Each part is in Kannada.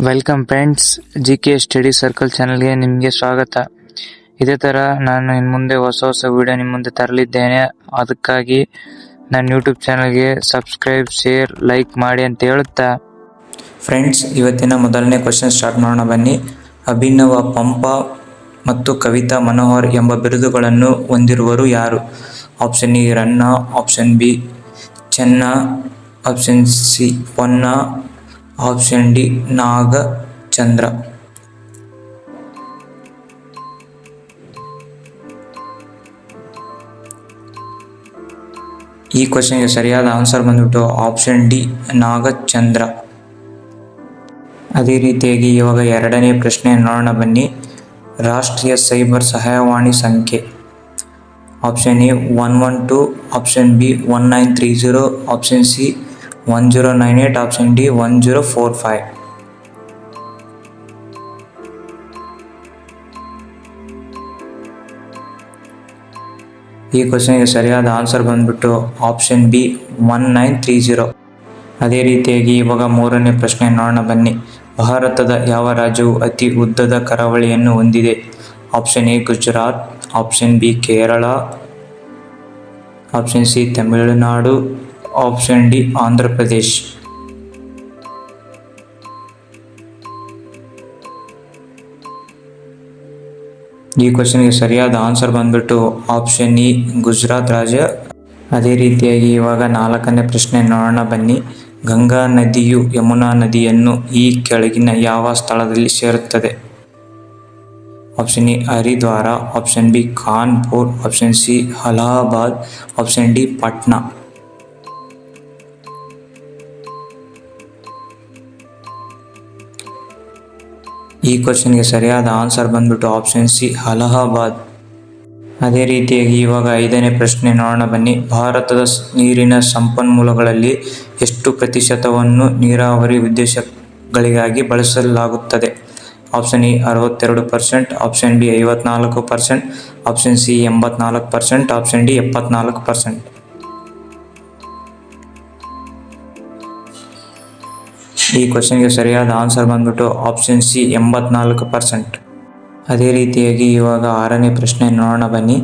Welcome friends, GK study circle ಚಾನಲ್ಗೆ ನಿಮಗೆ ಸ್ವಾಗತ. ಇದೇ ಥರ ನಾನು ಇನ್ನು ಮುಂದೆ ಹೊಸ ವಿಡಿಯೋ ನಿಮ್ಮ ಮುಂದೆ ತರಲಿದ್ದೇನೆ. ಅದಕ್ಕಾಗಿ ನನ್ನ ಯೂಟ್ಯೂಬ್ ಚಾನಲ್ಗೆ ಸಬ್ಸ್ಕ್ರೈಬ್, ಶೇರ್, ಲೈಕ್ ಮಾಡಿ ಅಂತ ಹೇಳುತ್ತಾ ಫ್ರೆಂಡ್ಸ್, ಇವತ್ತಿನ ಮೊದಲನೇ ಕ್ವಶನ್ ಸ್ಟಾರ್ಟ್ ಮಾಡೋಣ ಬನ್ನಿ. ಅಭಿನವ ಪಂಪ ಮತ್ತು ಕವಿತಾ ಮನೋಹರ್ ಎಂಬ ಬಿರುದುಗಳನ್ನು ಹೊಂದಿರುವರು ಯಾರು? Option A Ranna, option B Chenna, option C Ponna, option D Nagachandra. ಈ ಕ್ವಶನ್ಗೆ ಸರಿಯಾದ ಆನ್ಸರ್ ಬಂದ್ಬಿಟ್ಟು ಆಪ್ಷನ್ ಡಿ ನಾಗಚಂದ್ರ. ಅದೇ ರೀತಿಯಾಗಿ ಇವಾಗ ಎರಡನೇ ಪ್ರಶ್ನೆ ನೋಡೋಣ ಬನ್ನಿ. ರಾಷ್ಟ್ರೀಯ ಸೈಬರ್ ಸಹಾಯವಾಣಿ ಸಂಖ್ಯೆ option A 112, option B 1930, option C 1098, option D 1045. ಈ ಕ್ವಶನ್ಗೆ ಸರಿಯಾದ ಆನ್ಸರ್ ಬಂದ್ಬಿಟ್ಟು ಆಪ್ಷನ್ ಬಿ 1930. ಅದೇ ರೀತಿಯಾಗಿ ಇವಾಗ ಮೂರನೇ ಪ್ರಶ್ನೆ ನೋಡೋಣ ಬನ್ನಿ. ಭಾರತದ ಯಾವ ರಾಜ್ಯವು ಅತಿ ಉದ್ದದ ಕರಾವಳಿಯನ್ನು ಹೊಂದಿದೆ? Option A Gujarat, option B Kerala, option C Tamil Nadu, option D Andhra Pradesh. ಈ ಕ್ವಶನ್ಗೆ ಸರಿಯಾದ ಆನ್ಸರ್ ಬಂದ್ಬಿಟ್ಟು ಆಪ್ಷನ್ ಇ ಗುಜರಾತ್ ರಾಜ್ಯ. ಅದೇ ರೀತಿಯಾಗಿ ಇವಾಗ ನಾಲ್ಕನೇ ಪ್ರಶ್ನೆ ನೋಡೋಣ ಬನ್ನಿ. ಗಂಗಾ ನದಿಯು ಯಮುನಾ ನದಿಯನ್ನು ಈ ಕೆಳಗಿನ ಯಾವ ಸ್ಥಳದಲ್ಲಿ ಸೇರುತ್ತದೆ? Option A Haridwar, option B Kanpur, option C Allahabad, option D Patna. ಈ ಕ್ವಶನ್ಗೆ ಸರಿಯಾದ ಆನ್ಸರ್ ಬಂದ್ಬಿಟ್ಟು ಆಪ್ಷನ್ ಸಿ ಅಲಹಾಬಾದ್. ಅದೇ ರೀತಿಯಾಗಿ ಇವಾಗ ಐದನೇ ಪ್ರಶ್ನೆ ನೋಡೋಣ ಬನ್ನಿ. ಭಾರತದ ನೀರಿನ ಸಂಪನ್ಮೂಲಗಳಲ್ಲಿ ಎಷ್ಟು ಪ್ರತಿಶತವನ್ನು ನೀರಾವರಿ ಉದ್ದೇಶಗಳಿಗಾಗಿ ಬಳಸಲಾಗುತ್ತದೆ? Option A 62%, option B 54%, option C 84%, option D 74%. ಈ ಕ್ವಶನ್ಗೆ ಸರಿಯಾದ ಆನ್ಸರ್ ಬಂದ್ಬಿಟ್ಟು ಆಪ್ಷನ್ ಸಿ 84%. ಅದೇ ರೀತಿಯಾಗಿ ಇವಾಗ ಆರನೇ ಪ್ರಶ್ನೆ ನೋಡೋಣ ಬನ್ನಿ.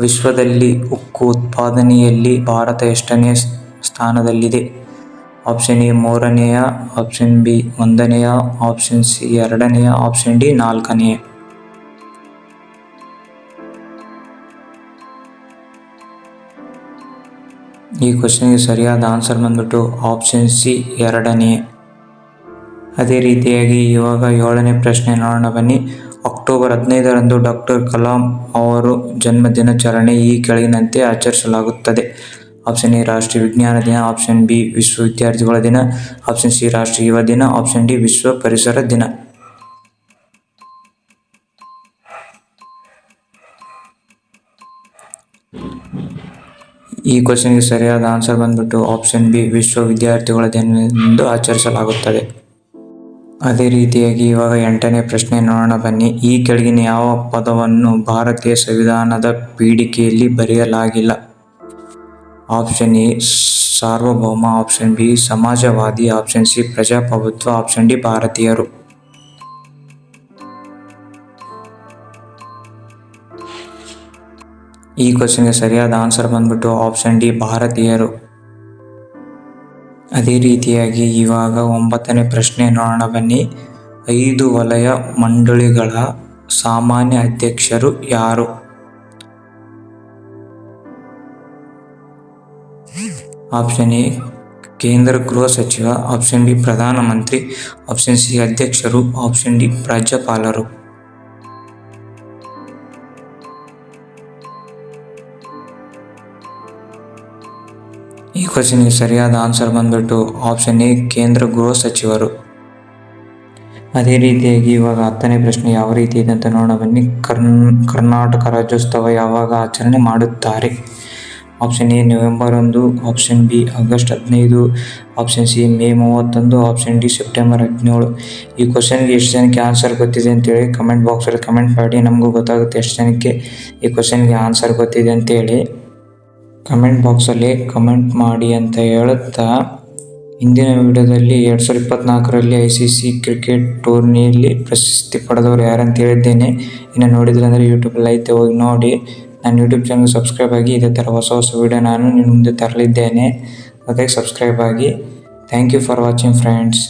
ವಿಶ್ವದಲ್ಲಿ ಉಕ್ಕು ಉತ್ಪಾದನೆಯಲ್ಲಿ ಭಾರತ ಎಷ್ಟನೇ ಸ್ಥಾನದಲ್ಲಿದೆ? ಆಪ್ಷನ್ ಎ 3ನೇಯ, ಆಪ್ಷನ್ ಬಿ 1ನೇಯ, ಆಪ್ಷನ್ ಸಿ 2ನೇಯ, ಆಪ್ಷನ್ ಡಿ 4ನೇಯ. ಈ ಕ್ವಶನ್ಗೆ ಸರಿಯಾದ ಆನ್ಸರ್ ಬಂದ್ಬಿಟ್ಟು ಆಪ್ಷನ್ ಸಿ 2ನೇಯ. ಅದೇ ರೀತಿಯಾಗಿ ಇವಾಗ ಏಳನೇ ಪ್ರಶ್ನೆ ನೋಡೋಣ ಬನ್ನಿ. ಅಕ್ಟೋಬರ್ 15ರಂದು ಡಾಕ್ಟರ್ ಕಲಾಂ ಅವರು ಜನ್ಮ ದಿನಾಚರಣೆ ಈ ಕೆಳಗಿನಂತೆ ಆಚರಿಸಲಾಗುತ್ತದೆ? ಆಪ್ಷನ್ ಎ ರಾಷ್ಟ್ರೀಯ ವಿಜ್ಞಾನ ದಿನ, ಆಪ್ಷನ್ ಬಿ ವಿಶ್ವ ವಿದ್ಯಾರ್ಥಿಗಳ ದಿನ, ಆಪ್ಷನ್ ಸಿ ರಾಷ್ಟ್ರೀಯ ಯುವ ದಿನ, ಆಪ್ಷನ್ ಡಿ ವಿಶ್ವ ಪರಿಸರ ದಿನ. ಈ ಕ್ವಶನ್ಗೆ ಸರಿಯಾದ ಆನ್ಸರ್ ಬಂದ್ಬಿಟ್ಟು ಆಪ್ಷನ್ ಬಿ ವಿಶ್ವ ವಿದ್ಯಾರ್ಥಿಗಳ ದಿನವೆಂದು ಆಚರಿಸಲಾಗುತ್ತದೆ. ಅದೇ ರೀತಿಯಾಗಿ ಇವಾಗ ಎಂಟನೇ ಪ್ರಶ್ನೆ ನೋಡೋಣ ಬನ್ನಿ. ಈ ಕೆಳಗಿನ ಯಾವ ಪದವನ್ನು ಭಾರತೀಯ ಸಂವಿಧಾನದ ಪೀಠಿಕೆಯಲ್ಲಿ ಬರೆಯಲಾಗಿಲ್ಲ? ಆಪ್ಷನ್ ಎ ಸಾರ್ವಭೌಮ, ಆಪ್ಷನ್ ಬಿ ಸಮಾಜವಾದಿ, ಆಪ್ಷನ್ ಸಿ ಪ್ರಜಾಪ್ರಭುತ್ವ, ಆಪ್ಷನ್ ಡಿ ಭಾರತೀಯರು. ಈ ಕ್ವಶನ್ಗೆ ಸರಿಯಾದ ಆನ್ಸರ್ ಬಂದ್ಬಿಟ್ಟು ಆಪ್ಷನ್ ಡಿ ಭಾರತೀಯರು. ಅದೇ ರೀತಿಯಾಗಿ ಇವಾಗ 9ನೇ ಪ್ರಶ್ನೆ ನೋಡೋಣ ಬನ್ನಿ. 5 ವಲಯ ಮಂಡಳಿಗಳ ಸಾಮಾನ್ಯ ಅಧ್ಯಕ್ಷರು ಯಾರು? ಆಪ್ಷನ್ ಎ ಕೇಂದ್ರ ಗೃಹ ಸಚಿವ, ಆಪ್ಷನ್ ಬಿ ಪ್ರಧಾನಮಂತ್ರಿ, ಆಪ್ಷನ್ ಸಿ ಅಧ್ಯಕ್ಷರು, ಆಪ್ಷನ್ ಡಿ ರಾಜ್ಯಪಾಲರು. ಈ ಕ್ವಶನ್ಗೆ ಸರಿಯಾದ ಆನ್ಸರ್ ಬಂದ್ಬಿಟ್ಟು ಆಪ್ಷನ್ ಎ ಕೇಂದ್ರ ಗೃಹ ಸಚಿವರು. ಅದೇ ರೀತಿಯಾಗಿ ಇವಾಗ 10ನೇ ಪ್ರಶ್ನೆ ಯಾವ ರೀತಿ ಇದೆ ಅಂತ ನೋಡೋಣ ಬನ್ನಿ. ಕರ್ನಾಟಕ ರಾಜ್ಯೋತ್ಸವ ಯಾವಾಗ ಆಚರಣೆ ಮಾಡುತ್ತಾರೆ? Option A November 1, option B August 15, option C May 31, option D September 17. ಈ ಕ್ವಶನ್ಗೆ ಎಷ್ಟು ಜನಕ್ಕೆ ಆನ್ಸರ್ ಗೊತ್ತಿದೆ ಅಂತೇಳಿ ಕಮೆಂಟ್ ಬಾಕ್ಸಲ್ಲಿ ಕಮೆಂಟ್ ಮಾಡಿ. ನಮಗೂ ಗೊತ್ತಾಗುತ್ತೆ ಎಷ್ಟು ಜನಕ್ಕೆ ಈ ಕ್ವಶನ್ಗೆ ಆನ್ಸರ್ ಗೊತ್ತಿದೆ ಅಂತೇಳಿ. ಕಮೆಂಟ್ ಬಾಕ್ಸಲ್ಲಿ ಕಮೆಂಟ್ ಮಾಡಿ ಅಂತ ಹೇಳುತ್ತಾ ಇಂದಿನ ವಿಡಿಯೋದಲ್ಲಿ 2024ರಲ್ಲಿ ICC ಕ್ರಿಕೆಟ್ ಟೂರ್ನಿಯಲ್ಲಿ ಪ್ರಶಸ್ತಿ ಪಡೆದವರು ಯಾರಂತ ಹೇಳಿದ್ದೇನೆ. ಇನ್ನು ನೋಡಿದ್ರೆ ಅಂದರೆ ಯೂಟ್ಯೂಬಲ್ಲಿ ಐತೆ, ಹೋಗಿ ನೋಡಿ. ನನ್ನ ಯೂಟ್ಯೂಬ್ ಚಾನಲ್ ಸಬ್ಸ್ಕ್ರೈಬ್ ಆಗಿ. ಇದೇ ಥರ ಹೊಸ ವಿಡಿಯೋ ನಾನು ನಿಮ್ಮ ಮುಂದೆ ತರಲಿದ್ದೇನೆ. ಅದಕ್ಕೆ ಸಬ್ಸ್ಕ್ರೈಬ್ ಆಗಿ. Thank you for watching friends.